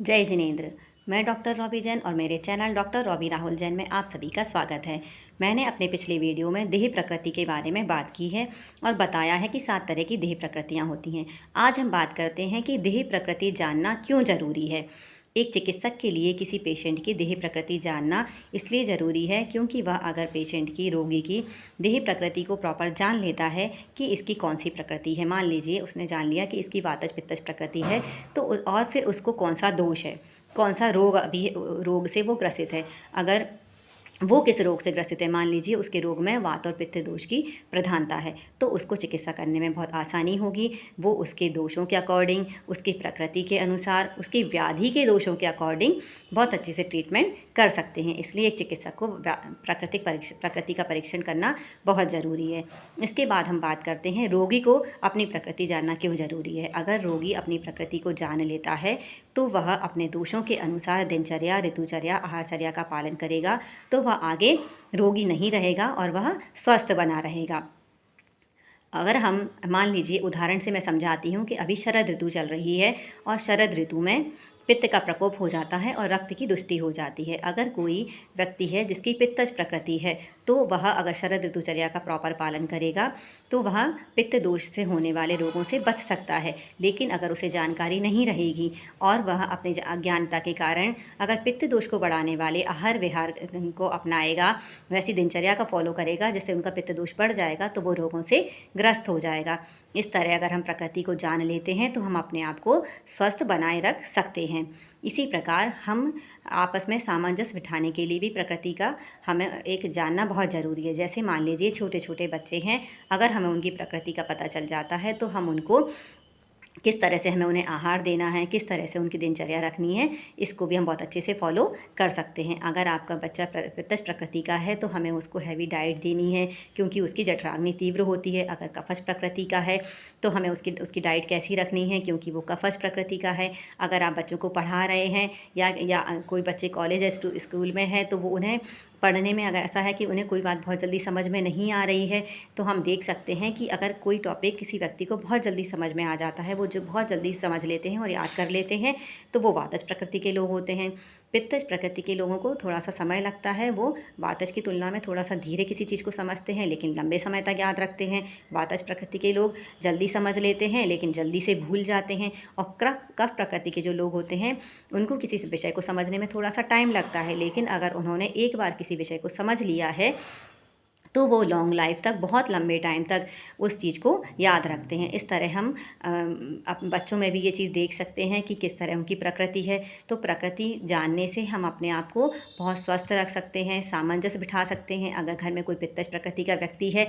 जय जिनेंद्र। मैं doctor Robbie Jain और मेरे channel doctor Robbie Rahul Jain में आप सभी का स्वागत है। मैंने अपने पिछले वीडियो में देह प्रकृति के बारे में बात की है और बताया है कि 7 तरह की देह प्रकृतियाँ होती हैं। आज हम बात करते हैं कि देह प्रकृति जानना क्यों ज़रूरी है। एक चिकित्सक के लिए किसी पेशेंट की देह प्रकृति जानना इसलिए ज़रूरी है क्योंकि वह अगर पेशेंट की, रोगी की देह प्रकृति को प्रॉपर जान लेता है कि इसकी कौन सी प्रकृति है। मान लीजिए उसने जान लिया कि इसकी वातज पित्तज प्रकृति है, तो और फिर उसको कौन सा दोष है, कौन सा रोग अभी रोग से वो ग्रसित है, अगर वो किस रोग से ग्रसित है, मान लीजिए उसके रोग में वात और पित्त दोष की प्रधानता है, तो उसको चिकित्सा करने में बहुत आसानी होगी। वो उसके दोषों के अकॉर्डिंग, उसकी प्रकृति के अनुसार, उसकी व्याधि के दोषों के अकॉर्डिंग बहुत अच्छे से ट्रीटमेंट कर सकते हैं। इसलिए एक चिकित्सक को प्रकृति का परीक्षण करना बहुत ज़रूरी है। इसके बाद हम बात करते हैं रोगी को अपनी प्रकृति जानना क्यों ज़रूरी है। अगर रोगी अपनी प्रकृति को जान लेता है तो वह अपने दोषों के अनुसार दिनचर्या, ऋतुचर्या, आहारचर्या का पालन करेगा, तो वह आगे रोगी नहीं रहेगा और वह स्वस्थ बना रहेगा। अगर हम मान लीजिए उदाहरण से मैं समझाती हूँ कि अभी शरद ऋतु चल रही है और शरद ऋतु में पित्त का प्रकोप हो जाता है और रक्त की दुष्टि हो जाती है। अगर कोई व्यक्ति है जिसकी पित्तज प्रकृति है, तो वह अगर शरद ऋतुचर्या का प्रॉपर पालन करेगा तो वह पित्त दोष से होने वाले रोगों से बच सकता है। लेकिन अगर उसे जानकारी नहीं रहेगी और वह अपने अज्ञानता के कारण अगर पित्त दोष को बढ़ाने वाले आहार विहार को अपनाएगा, वैसी दिनचर्या का फॉलो करेगा जिससे उनका पित्त दोष बढ़ जाएगा, तो वो रोगों से ग्रस्त हो जाएगा। इस तरह अगर हम प्रकृति को जान लेते हैं तो हम अपने आप को स्वस्थ बनाए रख सकते हैं। इसी प्रकार हम आपस में सामंजस्य बिठाने के लिए भी प्रकृति का हमें एक जानना बहुत ज़रूरी है। जैसे मान लीजिए छोटे छोटे बच्चे हैं, अगर हमें उनकी प्रकृति का पता चल जाता है तो हम उनको किस तरह से हमें उन्हें आहार देना है, किस तरह से उनकी दिनचर्या रखनी है, इसको भी हम बहुत अच्छे से फॉलो कर सकते हैं। अगर आपका बच्चा पित्तज प्रकृति का है तो हमें उसको हैवी डाइट देनी है क्योंकि उसकी जठराग्नि तीव्र होती है। अगर कफज प्रकृति का है तो हमें उसकी डाइट कैसी रखनी है क्योंकि वो कफज प्रकृति का है। अगर आप बच्चों को पढ़ा रहे हैं या कोई बच्चे कॉलेज या स्कूल में है तो वो उन्हें पढ़ने में अगर ऐसा है कि उन्हें कोई बात बहुत जल्दी समझ में नहीं आ रही है, तो हम देख सकते हैं कि अगर कोई टॉपिक किसी व्यक्ति को बहुत जल्दी समझ में आ जाता है, वो जो बहुत जल्दी समझ लेते हैं और याद कर लेते हैं, तो वो वातज प्रकृति के लोग होते हैं। पित्तज प्रकृति के लोगों को थोड़ा सा समय लगता है, वो वातज की तुलना में थोड़ा सा धीरे किसी चीज़ को समझते हैं लेकिन लंबे समय तक याद रखते हैं। वातज प्रकृति के लोग जल्दी समझ लेते हैं लेकिन जल्दी से भूल जाते हैं। और कफ प्रकृति के जो लोग होते हैं उनको किसी विषय को समझने में थोड़ा सा टाइम लगता है, लेकिन अगर उन्होंने एक बार किसी विषय को समझ लिया है तो वो लॉन्ग लाइफ तक, बहुत लंबे टाइम तक उस चीज़ को याद रखते हैं। इस तरह हम बच्चों में भी ये चीज़ देख सकते हैं कि किस तरह उनकी प्रकृति है। तो प्रकृति जानने से हम अपने आप को बहुत स्वस्थ रख सकते हैं, सामंजस्य बिठा सकते हैं। अगर घर में कोई पित्तज प्रकृति का व्यक्ति है,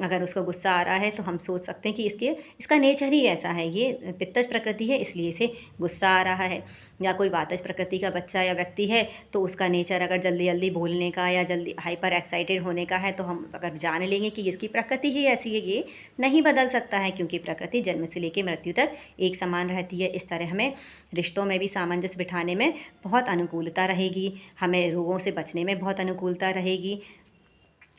अगर उसको गुस्सा आ रहा है तो हम सोच सकते हैं कि इसका नेचर ही ऐसा है, ये पित्तज प्रकृति है इसलिए इसे गुस्सा आ रहा है। या कोई वातज प्रकृति का बच्चा या व्यक्ति है तो उसका नेचर अगर जल्दी जल्दी बोलने का या जल्दी हाइपर एक्साइटेड होने का है, तो हम अगर जान लेंगे कि इसकी प्रकृति ही ऐसी है, ये नहीं बदल सकता है क्योंकि प्रकृति जन्म से लेकर मृत्यु तक एक समान रहती है। इस तरह हमें रिश्तों में भी सामंजस्य बिठाने में बहुत अनुकूलता रहेगी, हमें रोगों से बचने में बहुत अनुकूलता रहेगी।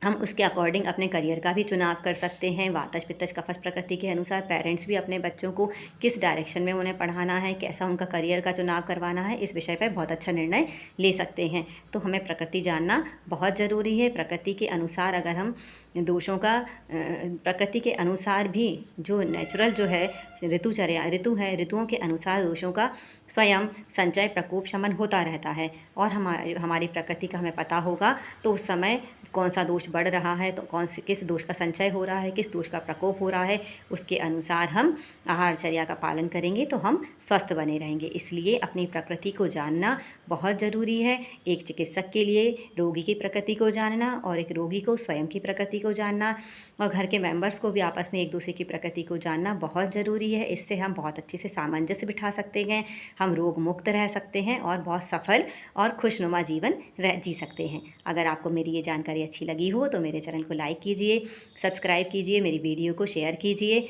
हम उसके अकॉर्डिंग अपने करियर का भी चुनाव कर सकते हैं। वातज पित्तज कफज प्रकृति के अनुसार पेरेंट्स भी अपने बच्चों को किस डायरेक्शन में उन्हें पढ़ाना है, कैसा उनका करियर का चुनाव करवाना है, इस विषय पर बहुत अच्छा निर्णय ले सकते हैं। तो हमें प्रकृति जानना बहुत ज़रूरी है। प्रकृति के अनुसार अगर हम दोषों का प्रकृति के अनुसार भी जो नेचुरल जो है ऋतुओं के अनुसार दोषों का स्वयं संचय प्रकोप शमन होता रहता है। और हमारी प्रकृति का हमें पता होगा तो उस समय कौन सा दोष बढ़ रहा है, तो किस दोष का संचय हो रहा है, किस दोष का प्रकोप हो रहा है, उसके अनुसार हम आहारचर्या का पालन करेंगे तो हम स्वस्थ बने रहेंगे। इसलिए अपनी प्रकृति को जानना बहुत ज़रूरी है। एक चिकित्सक के लिए रोगी की प्रकृति को जानना और एक रोगी को स्वयं की प्रकृति को जानना और घर के मेंबर्स को भी आपस में एक दूसरे की प्रकृति को जानना बहुत ज़रूरी है। इससे हम बहुत अच्छे से सामंजस्य बिठा सकते हैं, हम रोग मुक्त रह सकते हैं और बहुत सफल और खुशनुमा जीवन जी सकते हैं। अगर आपको मेरी ये जानकारी अच्छी लगी हो तो मेरे चैनल को लाइक कीजिए, सब्सक्राइब कीजिए, मेरी वीडियो को शेयर कीजिए।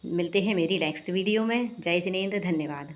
मिलते हैं मेरी नेक्स्ट वीडियो में। जय जिनेंद्र, धन्यवाद।